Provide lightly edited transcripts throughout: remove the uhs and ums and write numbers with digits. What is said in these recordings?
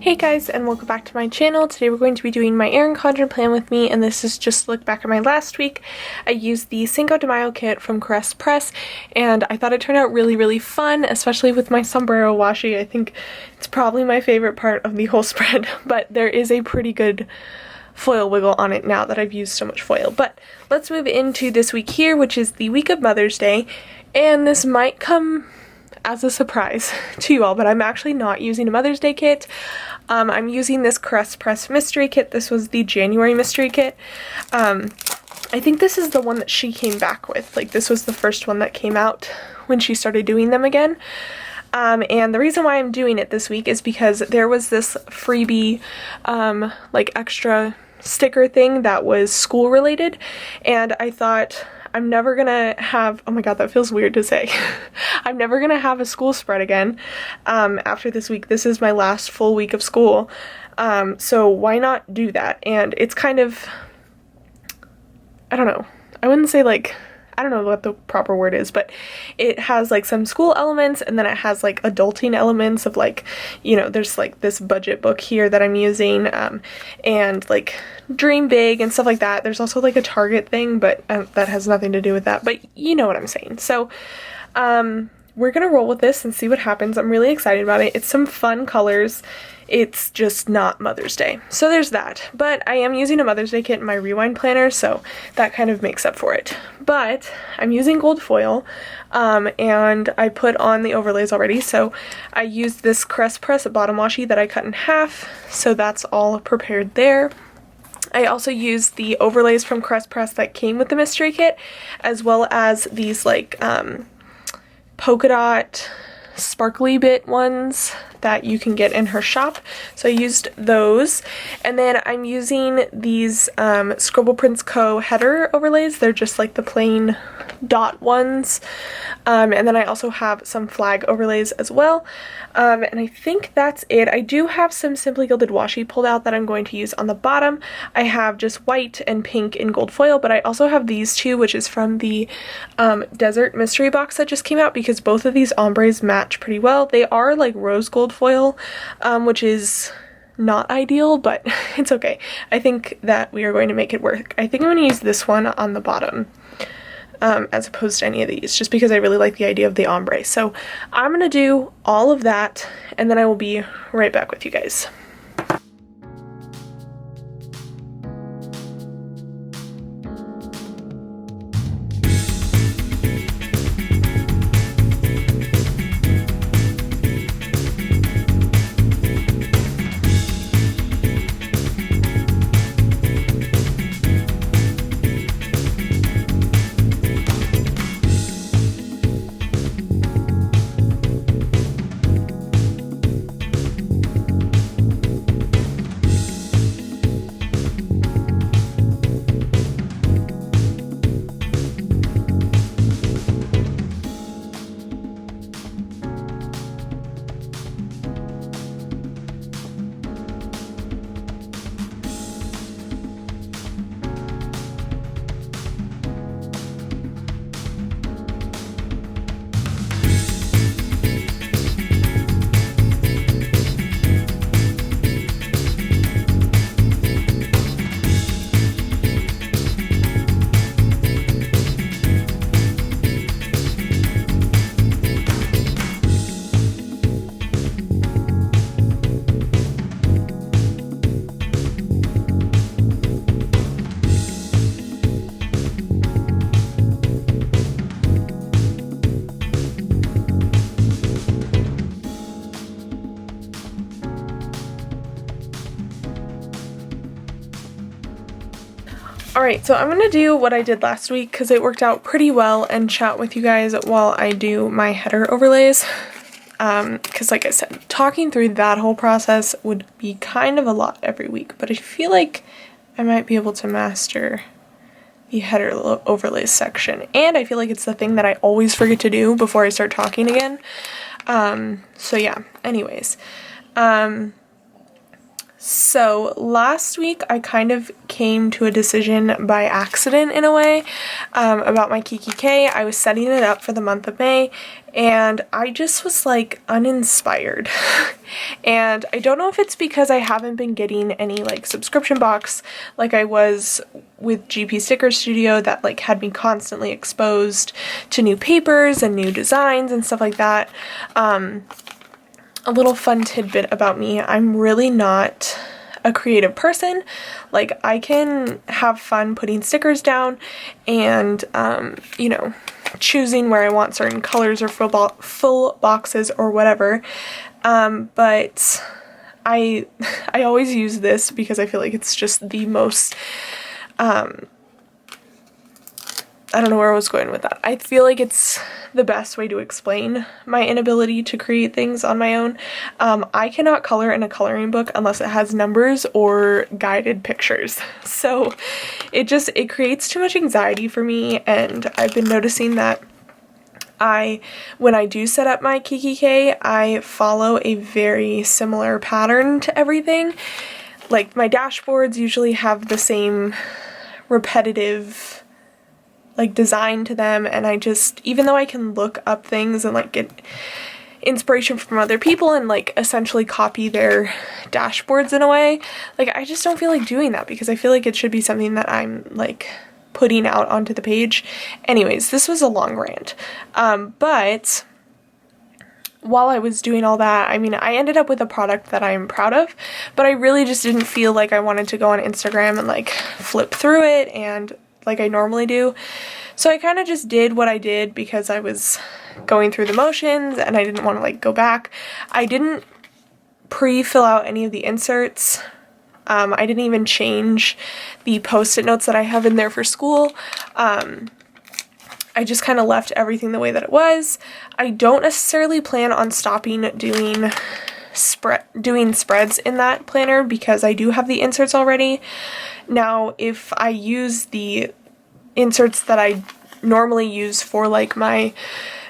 Hey guys, and welcome back to my channel. Today we're going to be doing my Erin Condren plan with me, and this is just a look back at my last week. I used the Cinco de Mayo kit from Caress Press, and I thought it turned out really fun, especially with my sombrero washi. I think it's probably my favorite part of the whole spread, but there is a pretty good foil wiggle on it now that I've used so much foil. But let's move into this week here, which is the week of Mother's Day, and this might come as a surprise to you all, but I'm actually not using a Mother's Day kit. I'm using this Caress Press mystery kit. This was the January mystery kit. I think this is the one that she came back with. Like, this was the first one that came out when she started doing them again. And the reason why I'm doing it this week is because there was this freebie, like extra sticker thing that was school related, and I thought, I'm never gonna have, oh my god, that feels weird to say. I'm never gonna have a school spread again after this week. This is my last full week of school, so why not do that? And it's kind of, I don't know, I wouldn't say like, I don't know what the proper word is, but it has like some school elements, and then it has like adulting elements of like, you know, there's like this budget book here that I'm using, and like dream big and stuff like that. There's also like a Target thing, but that has nothing to do with that, but you know what I'm saying. So we're gonna roll with this and see what happens. I'm really excited about it. It's some fun colors. It's just not Mother's Day. So there's that. But I am using a Mother's Day kit in my rewind planner, so that kind of makes up for it. But I'm using gold foil, and I put on the overlays already. So I used this Caress Press bottom washi that I cut in half, so that's all prepared there. I also used the overlays from Caress Press that came with the mystery kit, as well as these like polka dot sparkly bit ones that you can get in her shop. So I used those, and then I'm using these Scribble Prints Co header overlays. They're just like the plain dot ones, and then I also have some flag overlays as well, and I think that's it. I do have some Simply Gilded washi pulled out that I'm going to use on the bottom. I have just white and pink in gold foil, but I also have these two, which is from the Desert Mystery box that just came out, because both of these ombres match pretty well. They are like rose gold foil, which is not ideal, but it's okay. I think that we are going to make it work. I think I'm going to use this one on the bottom, as opposed to any of these, just because I really like the idea of the ombre. So I'm going to do all of that, and then I will be right back with you guys. Alright, so I'm going to do what I did last week because it worked out pretty well, and chat with you guys while I do my header overlays. Because like I said, talking through that whole process would be kind of a lot every week, but I feel like I might be able to master the header overlays section, and I feel like it's the thing that I always forget to do before I start talking again. So yeah, anyways. So last week I kind of came to a decision by accident in a way about my Kikki.K. I was setting it up for the month of May and I just was like uninspired. And I don't know if it's because I haven't been getting any like subscription box like I was with GP Sticker Studio that like had me constantly exposed to new papers and new designs and stuff like that. A little fun tidbit about me, I'm really not a creative person. Like, I can have fun putting stickers down and, you know, choosing where I want certain colors or full boxes or whatever, but I always use this because I feel like it's just the most, I don't know where I was going with that. I feel like it's the best way to explain my inability to create things on my own. I cannot color in a coloring book unless it has numbers or guided pictures. So it creates too much anxiety for me, and I've been noticing that when I do set up my Kikki.K, I follow a very similar pattern to everything. Like, my dashboards usually have the same repetitive like design to them, and I just, even though I can look up things and like get inspiration from other people and like essentially copy their dashboards in a way, like I just don't feel like doing that because I feel like it should be something that I'm like putting out onto the page. Anyways, this was a long rant, but while I was doing all that, I mean, I ended up with a product that I'm proud of, but I really just didn't feel like I wanted to go on Instagram and like flip through it and like I normally do. So I kind of just did what I did because I was going through the motions and I didn't want to like go back. I didn't pre-fill out any of the inserts. I didn't even change the post-it notes that I have in there for school. I just kind of left everything the way that it was. I don't necessarily plan on stopping doing spreads in that planner because I do have the inserts already. Now, if I use the inserts that I normally use for like my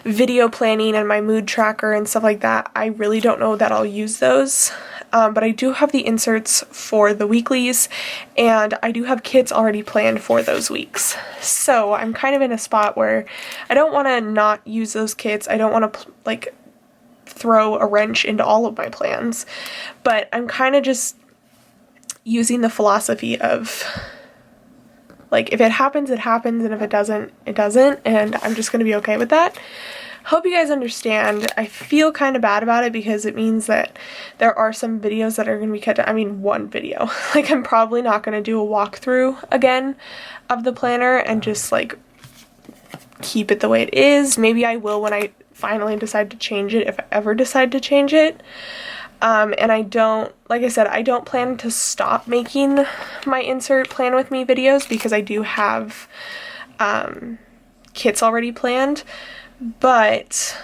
video planning and my mood tracker and stuff like that, I really don't know that I'll use those. But I do have the inserts for the weeklies, and I do have kits already planned for those weeks. So I'm kind of in a spot where I don't want to not use those kits. I don't want to like throw a wrench into all of my plans, but I'm kind of just using the philosophy of like, if it happens, it happens, and if it doesn't, it doesn't, and I'm just going to be okay with that. Hope you guys understand. I feel kind of bad about it because it means that there are some videos that are going to be cut down. I mean, one video. Like, I'm probably not going to do a walkthrough again of the planner and just like keep it the way it is. Maybe I will when I finally decide to change it, if I ever decide to change it. And I don't, like I said, I don't plan to stop making my insert plan with me videos because I do have kits already planned, but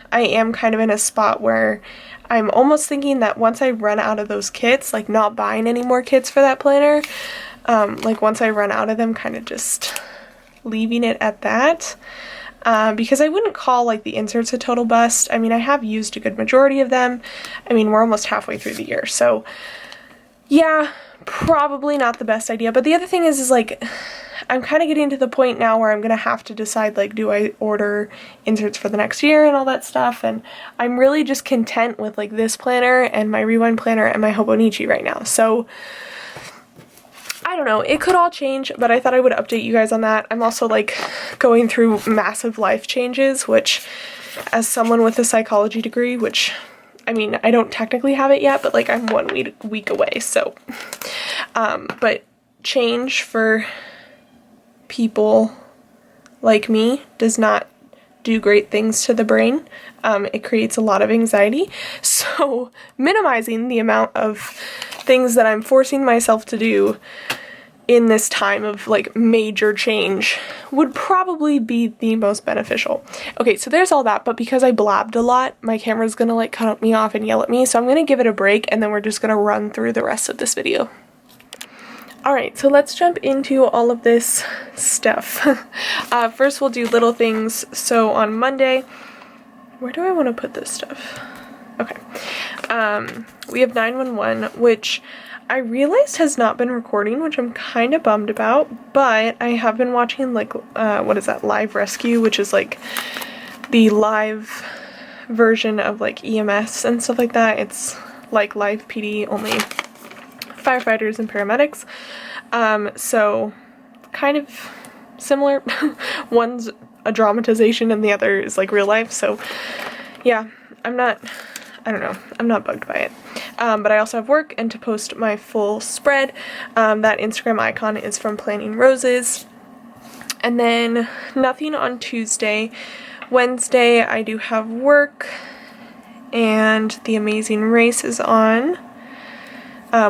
I am kind of in a spot where I'm almost thinking that once I run out of those kits, like not buying any more kits for that planner, like once I run out of them, kind of just leaving it at that. Because I wouldn't call like the inserts a total bust. I mean, I have used a good majority of them. I mean, we're almost halfway through the year, so yeah, probably not the best idea. But the other thing is like, I'm kind of getting to the point now where I'm gonna have to decide, like, do I order inserts for the next year and all that stuff, and I'm really just content with like this planner and my Rewind planner and my Hobonichi right now. So I don't know, it could all change, but I thought I would update you guys on that. I'm also like going through massive life changes, which, as someone with a psychology degree, which, I mean, I don't technically have it yet, but like I'm 1 week away, so, but change for people like me does not do great things to the brain. It creates a lot of anxiety, so minimizing the amount of things that I'm forcing myself to do in this time of like major change would probably be the most beneficial. Okay, so there's all that, but because I blabbed a lot, my camera's gonna like cut me off and yell at me, so I'm gonna give it a break and then we're just gonna run through the rest of this video. Alright, so let's jump into all of this stuff. First we'll do little things. So on Monday, where do I want to put this stuff? Okay. We have 911, which I realized has not been recording, which I'm kind of bummed about, but I have been watching, like, what is that, Live Rescue, which is, like, the live version of, like, EMS and stuff like that. It's, like, live PD, only firefighters and paramedics, so kind of similar. One's a dramatization and the other is, like, real life, so, yeah, I don't know, I'm not bugged by it. But I also have work and to post my full spread. That Instagram icon is from Planning Roses. And then nothing on Tuesday. Wednesday I do have work and The Amazing Race is on,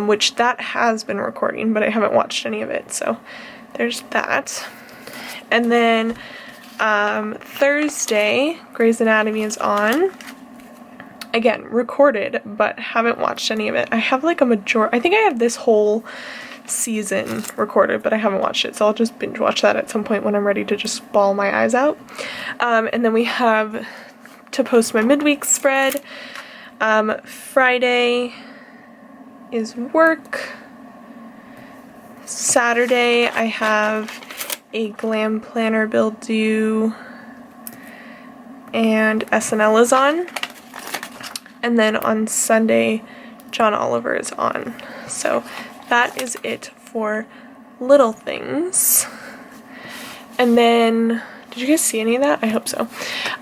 which that has been recording, but I haven't watched any of it, so there's that. And then Thursday, Grey's Anatomy is on. Again, recorded, but haven't watched any of it. I have like I think I have this whole season recorded, but I haven't watched it, so I'll just binge watch that at some point when I'm ready to just bawl my eyes out. And then we have to post my midweek spread. Friday is work. Saturday I have a glam planner build due and SNL is on. And then on Sunday, John Oliver is on. So that is it for little things. And then, did you guys see any of that? I hope so.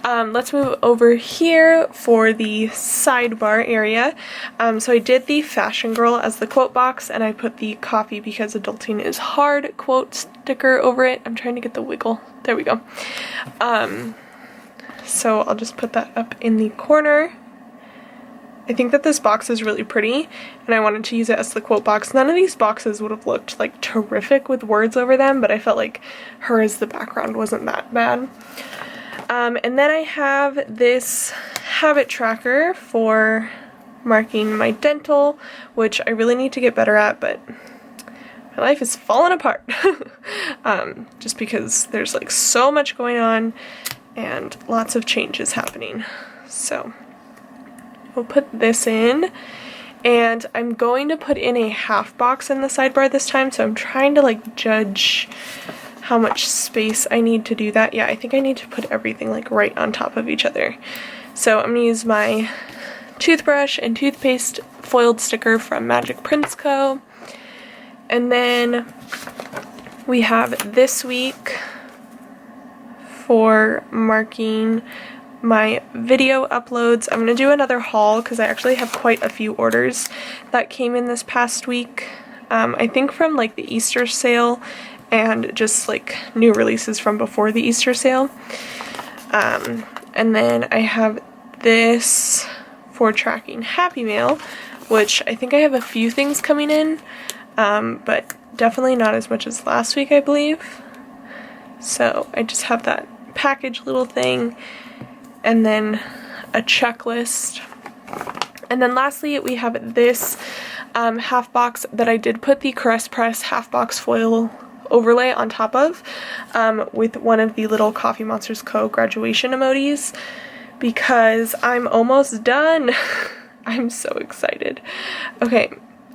Let's move over here for the sidebar area. So I did the Fashion Girl as the quote box, and I put the Coffee Because Adulting is Hard quote sticker over it. I'm trying to get the wiggle. There we go. So I'll just put that up in the corner. I think that this box is really pretty, and I wanted to use it as the quote box. None of these boxes would have looked, like, terrific with words over them, but I felt like her as the background wasn't that bad. And then I have this habit tracker for marking my dental, which I really need to get better at, but my life is falling apart. Just because there's, like, so much going on and lots of changes happening. So we'll put this in, and I'm going to put in a half box in the sidebar this time, so I'm trying to, like, judge how much space I need to do that. Yeah, I think I need to put everything, like, right on top of each other. So I'm going to use my toothbrush and toothpaste foiled sticker from Magic Prints Co. And then we have this week for marking my video uploads. I'm going to do another haul because I actually have quite a few orders that came in this past week. I think from, like, the Easter sale and just, like, new releases from before the Easter sale. And then I have this for tracking Happy Mail, which I think I have a few things coming in, but definitely not as much as last week, I believe. So I just have that package little thing, and then a checklist. And then lastly, we have this half box that I did put the Caress Press half box foil overlay on top of, with one of the little Coffee Monsterz Co. graduation emojis, because I'm almost done. I'm so excited. Okay,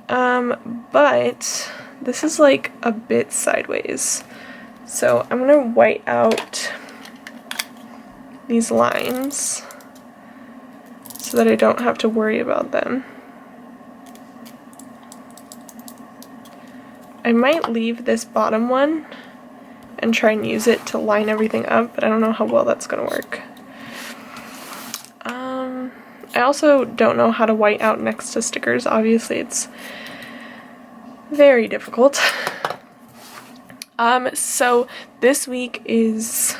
but this is, like, a bit sideways, so I'm gonna white out these lines so that I don't have to worry about them. I might leave this bottom one and try and use it to line everything up, but I don't know how well that's gonna work. I also don't know how to white out next to stickers. Obviously, it's very difficult. So this week is,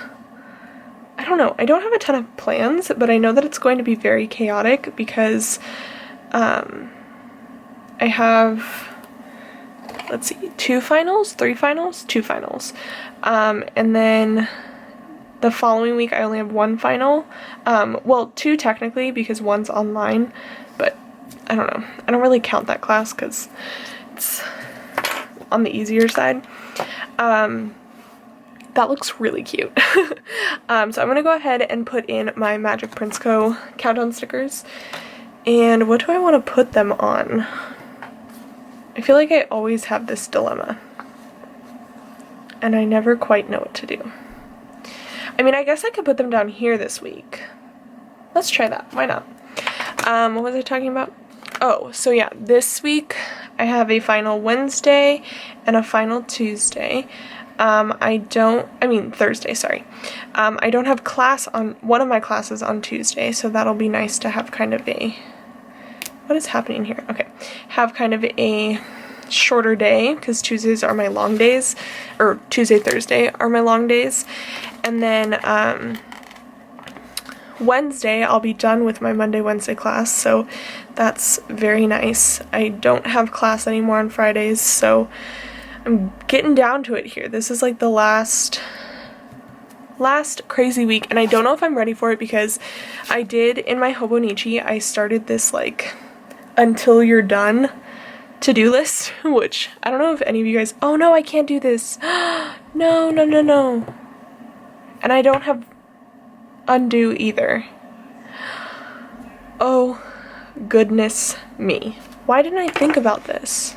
I don't know, I don't have a ton of plans, but I know that it's going to be very chaotic because I have, let's see, 2 finals, 3 finals, 2 finals. And then the following week I only have 1 final. Well, 2 technically because one's online, but I don't know. I don't really count that class because it's on the easier side. That looks really cute. So I'm gonna go ahead and put in my Magic Prints Co. countdown stickers. And what do I want to put them on? I feel like I always have this dilemma. And I never quite know what to do. I mean, I guess I could put them down here this week. Let's try that. Why not? What was I talking about? Oh, so yeah, this week I have a final Wednesday and a final Tuesday. Thursday, sorry. I don't have class on one of my classes on Tuesday, so that'll be nice to have kind of a, what is happening here? Okay, have kind of a shorter day, because Tuesdays are my long days, or Tuesday, Thursday are my long days. And then, Wednesday, I'll be done with my Monday, Wednesday class, so that's very nice. I don't have class anymore on Fridays, so I'm getting down to it here. This is like the last crazy week, and I don't know if I'm ready for it because I did, in my Hobonichi, I started this like until you're done to-do list, which I don't know if any of you guys, oh no, I can't do this. No. And I don't have undo either. Oh goodness me. Why didn't I think about this?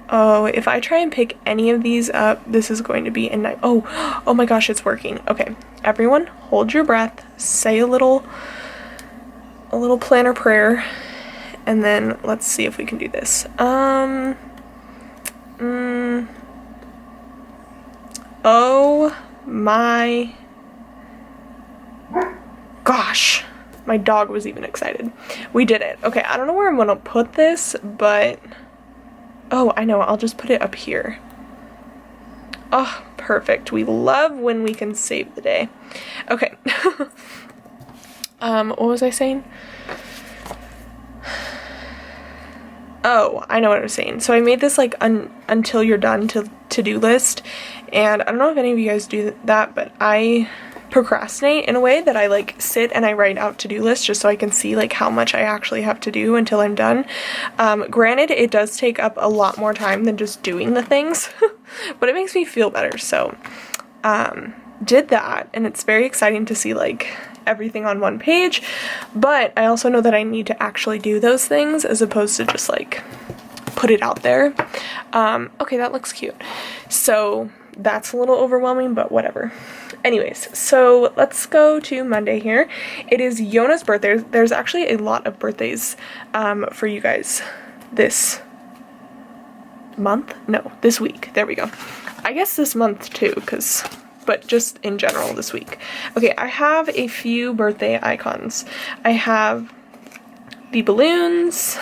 Oh, if I try and pick any of these up, this is going to be a night. Oh my gosh, it's working. Okay, everyone, hold your breath. Say a little planner prayer, and then let's see if we can do this. Oh my gosh, my dog was even excited. We did it. Okay, I don't know where I'm gonna put this, but oh, I know, I'll just put it up here. Oh, perfect. We love when we can save the day. Okay. What was I saying? Oh, I know what I was saying. So I made this like until you're done to-do list, and I don't know if any of you guys do that, but I procrastinate in a way that I like sit and I write out to-do lists just so I can see like how much I actually have to do until I'm done. Granted, it does take up a lot more time than just doing the things, but it makes me feel better. So did that, and it's very exciting to see like everything on one page, but I also know that I need to actually do those things as opposed to just like put it out there. Okay, that looks cute. So that's a little overwhelming, but whatever. Anyways, so let's go to Monday here. It is Yona's birthday. There's actually a lot of birthdays for you guys this month? No, this week. There we go. I guess this month too, but just in general this week. Okay, I have a few birthday icons. I have the balloons,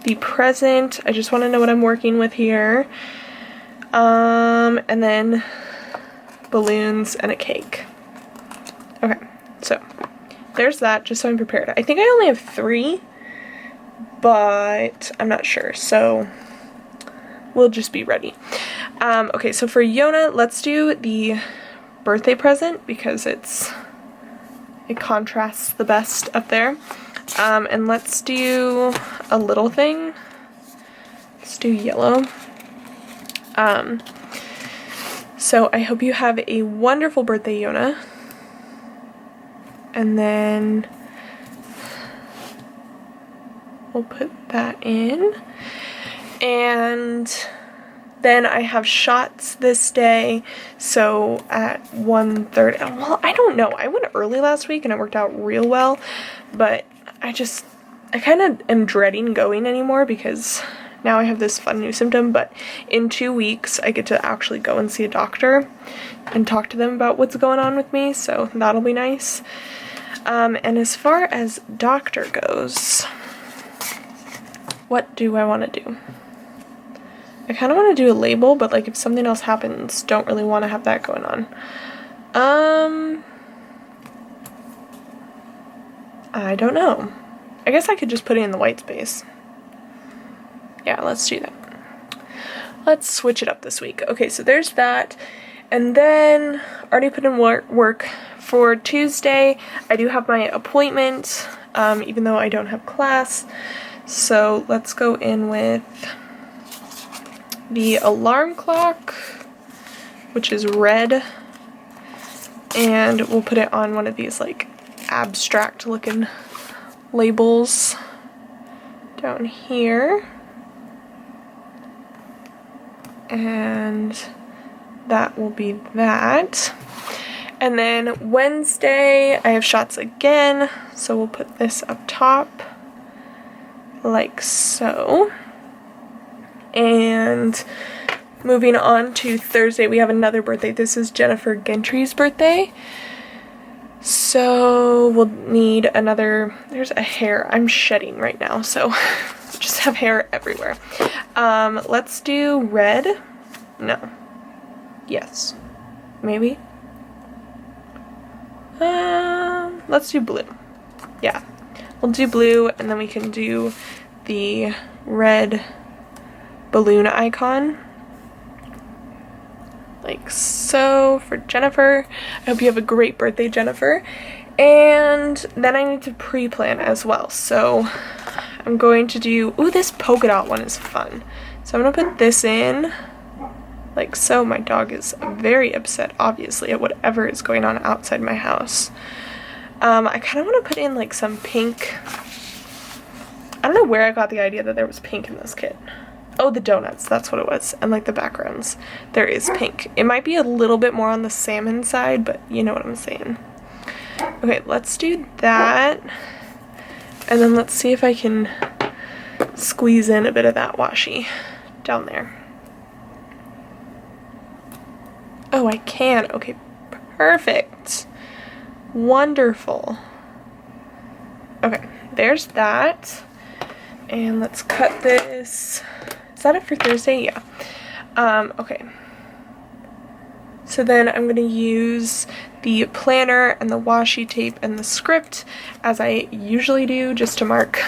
the present. I just want to know what I'm working with here. And then balloons and a cake. Okay, so there's that, just so I'm prepared. I think I only have 3, but I'm not sure, so we'll just be ready. Okay, so for Yona, let's do the birthday present because it contrasts the best up there. And let's do a little thing. Let's do yellow. So I hope you have a wonderful birthday, Yona. And then we'll put that in. And then I have shots this day, so at 1:30, well, I don't know, I went early last week and it worked out real well, but I kind of am dreading going anymore because now I have this fun new symptom, but in 2 weeks I get to actually go and see a doctor and talk to them about what's going on with me, so that'll be nice. And as far as doctor goes, what do I want to do? I kind of want to do a label, but like if something else happens, don't really want to have that going on. I don't know. I guess I could just put it in the white space. Yeah, let's do that. Let's switch it up this week. Okay, so there's that. And then, already put in work for Tuesday. I do have my appointment, even though I don't have class. So let's go in with the alarm clock, which is red. And we'll put it on one of these like abstract looking labels down here. And that will be that. And then Wednesday, I have shots again, so we'll put this up top, like so. And moving on to Thursday, we have another birthday. This is Jennifer Gentry's birthday. So we'll need another, there's a hair. I'm shedding right now, so just have hair everywhere. Let's do red. No. Yes. Maybe. Let's do blue. Yeah. We'll do blue, and then we can do the red balloon icon. Like so for Jennifer. I hope you have a great birthday, Jennifer. And then I need to pre-plan as well. So I'm going to do, ooh, this polka dot one is fun. So I'm gonna put this in, like so. My dog is very upset, obviously, at whatever is going on outside my house. I kind of want to put in like some pink. I don't know where I got the idea that there was pink in this kit. Oh, the donuts, that's what it was. And like the backgrounds, there is pink. It might be a little bit more on the salmon side, but you know what I'm saying. Okay, let's do that. And then let's see if I can squeeze in a bit of that washi down there. Oh, I can. Okay, perfect. Wonderful. Okay, there's that. And let's cut this. Is that it for Thursday? Yeah. Okay. So then I'm going to use the planner and the washi tape and the script as I usually do, just to mark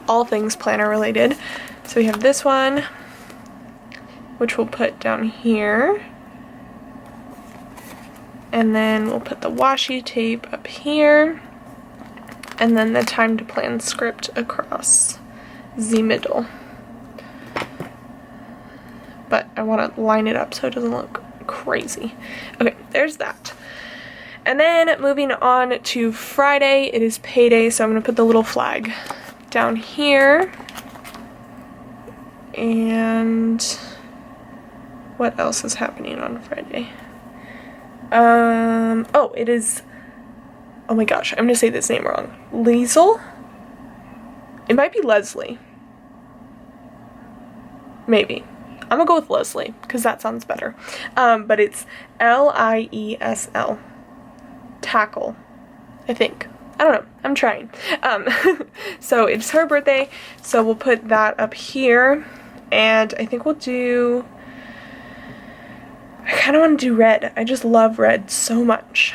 all things planner related. So we have this one, which we'll put down here. And then we'll put the washi tape up here. And then the time to plan script across the middle. But I want to line it up so it doesn't look crazy. Okay, there's that. And then moving on to Friday, it is payday, so I'm going to put the little flag down here. And what else is happening on Friday? Oh, it is, oh my gosh, I'm going to say this name wrong. Liesel? It might be Leslie. Maybe. I'm gonna go with Leslie, because that sounds better. But it's Liesl. Tackle, I think. I don't know. I'm trying. So it's her birthday, so we'll put that up here. And I think we'll do, I kind of want to do red. I just love red so much.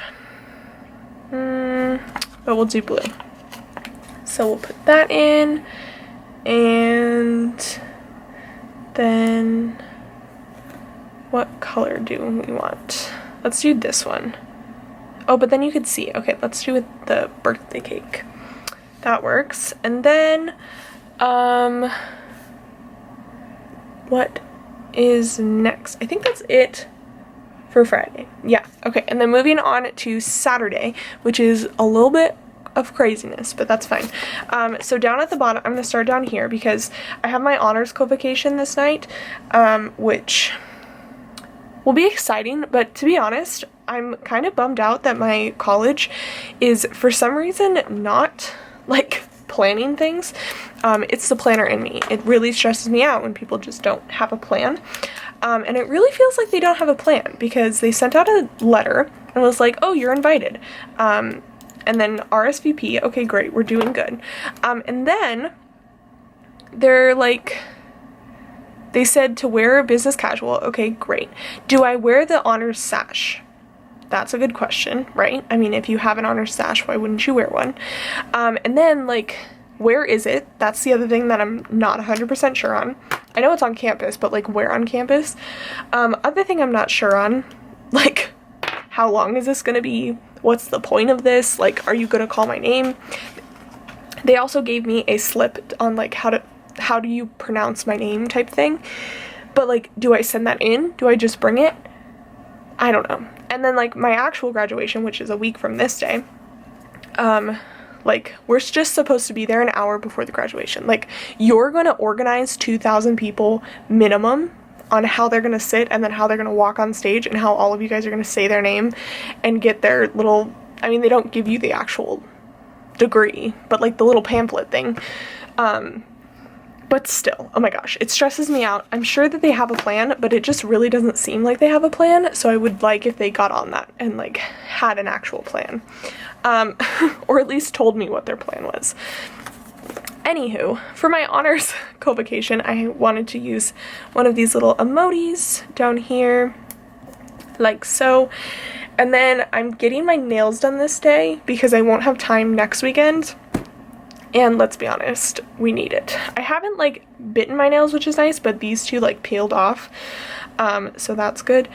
But we'll do blue. So we'll put that in. And then what color do we want? Let's do this one. Oh, but then you could see. Okay, let's do with the birthday cake. That works. And then what is next? I think that's it for Friday. Yeah, okay. And then moving on to Saturday, which is a little bit of craziness, but that's fine. So down at the bottom, I'm going to start down here because I have my honors convocation this night, which will be exciting, but to be honest, I'm kind of bummed out that my college is for some reason not like planning things. It's the planner in me. It really stresses me out when people just don't have a plan. And it really feels like they don't have a plan because they sent out a letter and was like, oh, you're invited. And then RSVP, okay, great, we're doing good. And then they're like, they said to wear business casual, okay, great. Do I wear the honors sash? That's a good question, right? I mean, if you have an honors sash, why wouldn't you wear one? And then, like, where is it? That's the other thing that I'm not 100% sure on. I know it's on campus, but, like, where on campus? Other thing I'm not sure on, like, how long is this gonna be? What's the point of this? Like, are you gonna call my name? They also gave me a slip on, like, how do you pronounce my name type thing. But, like, do I send that in? Do I just bring it? I don't know. And then, like, my actual graduation, which is a week from this day, Like, we're just supposed to be there an hour before the graduation. Like, you're going to organize 2,000 people minimum on how they're going to sit and then how they're going to walk on stage and how all of you guys are going to say their name and get their little, I mean, they don't give you the actual degree, but like the little pamphlet thing. But still, oh my gosh, it stresses me out. I'm sure that they have a plan, but it just really doesn't seem like they have a plan. So I would like if they got on that and like had an actual plan, or at least told me what their plan was. Anywho, for my honors convocation, I wanted to use one of these little emojis down here, like so. And then I'm getting my nails done this day because I won't have time next weekend. And let's be honest, we need it. I haven't like bitten my nails, which is nice, but these two like peeled off. So that's good.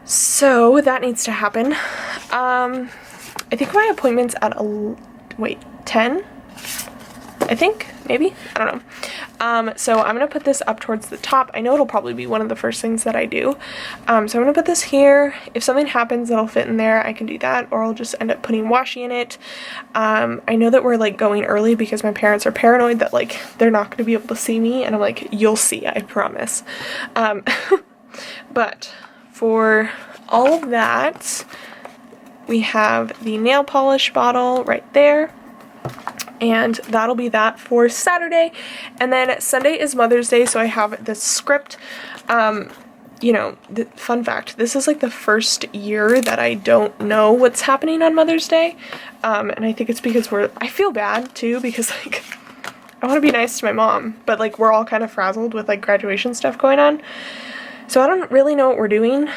So that needs to happen. I think my appointment's at 10? I think, maybe? I don't know. So I'm going to put this up towards the top. I know it'll probably be one of the first things that I do. So I'm going to put this here. If something happens that'll fit in there, I can do that, or I'll just end up putting washi in it. I know that we're like going early because my parents are paranoid that like they're not going to be able to see me, and I'm like, you'll see, I promise. But for all of that, we have the nail polish bottle right there. And that'll be that for Saturday. And then Sunday is Mother's Day, so I have this script. You know, fun fact, this is like the first year that I don't know what's happening on Mother's Day. And I think it's because I feel bad too, because like, I want to be nice to my mom, but like we're all kind of frazzled with like graduation stuff going on. So I don't really know what we're doing.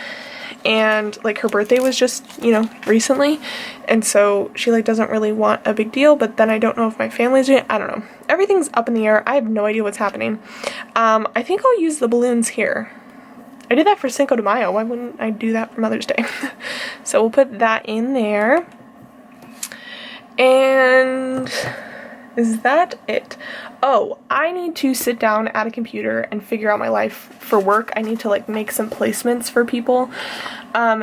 And like her birthday was just, you know, recently, and so she like doesn't really want a big deal, but then I don't know if my family's doing it. I don't know, everything's up in the air. I have no idea what's happening. I think I'll use the balloons here. I did that for Cinco de Mayo, why wouldn't I do that for Mother's Day? So we'll put that in there. And is that it? Oh, I need to sit down at a computer and figure out my life for work. I need to like make some placements for people.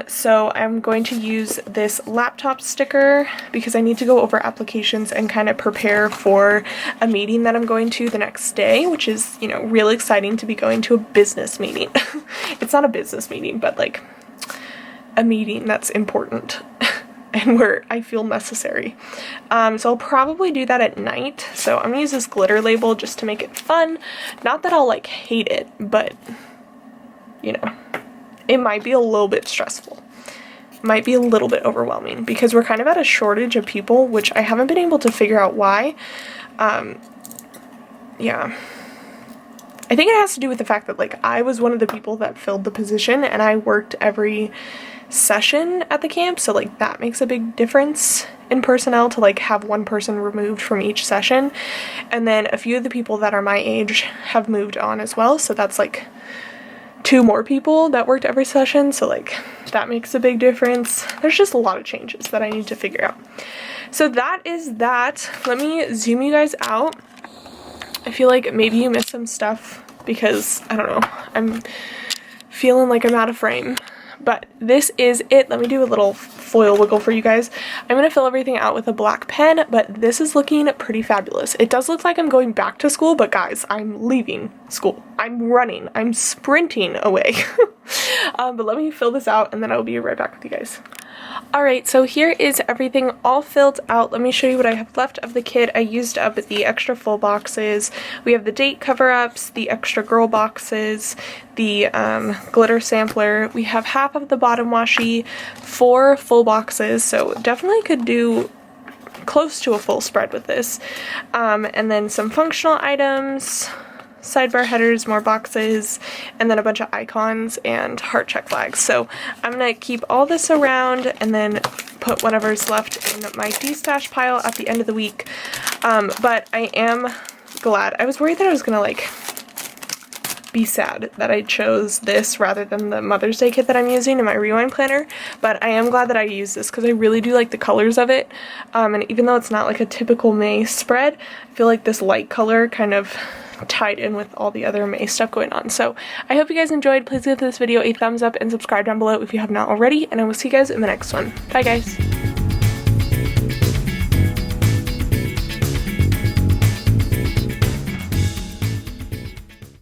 So I'm going to use this laptop sticker because I need to go over applications and kind of prepare for a meeting that I'm going to the next day, which is, you know, really exciting to be going to a business meeting. It's not a business meeting, but like a meeting that's important. And where I feel necessary. So I'll probably do that at night. So I'm gonna use this glitter label just to make it fun. Not that I'll like hate it, but you know, it might be a little bit stressful. Might be a little bit overwhelming because we're kind of at a shortage of people, which I haven't been able to figure out why. Yeah. I think it has to do with the fact that like I was one of the people that filled the position and I worked every session at the camp, so like that makes a big difference in personnel to like have one person removed from each session. And then a few of the people that are my age have moved on as well, so that's like 2 more people that worked every session, so like that makes a big difference. There's just a lot of changes that I need to figure out. So that is that. Let me zoom you guys out. I feel like maybe you missed some stuff because I don't know, I'm feeling like I'm out of frame. But this is it. Let me do a little foil wiggle for you guys. I'm going to fill everything out with a black pen, but this is looking pretty fabulous. It does look like I'm going back to school, but guys, I'm leaving school. I'm running. I'm sprinting away. But let me fill this out and then I'll be right back with you guys. Alright, so here is everything all filled out. Let me show you what I have left of the kit. I used up the extra full boxes. We have the date cover-ups, the extra girl boxes, the glitter sampler. We have half of the bottom washi, 4 full boxes, so definitely could do close to a full spread with this. And then some functional items, sidebar headers, more boxes, and then a bunch of icons and heart check flags. So I'm gonna keep all this around and then put whatever's left in my destash pile at the end of the week. But I am glad. I was worried that I was gonna like be sad that I chose this rather than the Mother's Day kit that I'm using in my rewind planner, but I am glad that I used this because I really do like the colors of it. And even though it's not like a typical May spread, I feel like this light color kind of tied in with all the other May stuff going on. So I hope you guys enjoyed. Please give this video a thumbs up and subscribe down below if you have not already, and I will see you guys in the next one. Bye guys!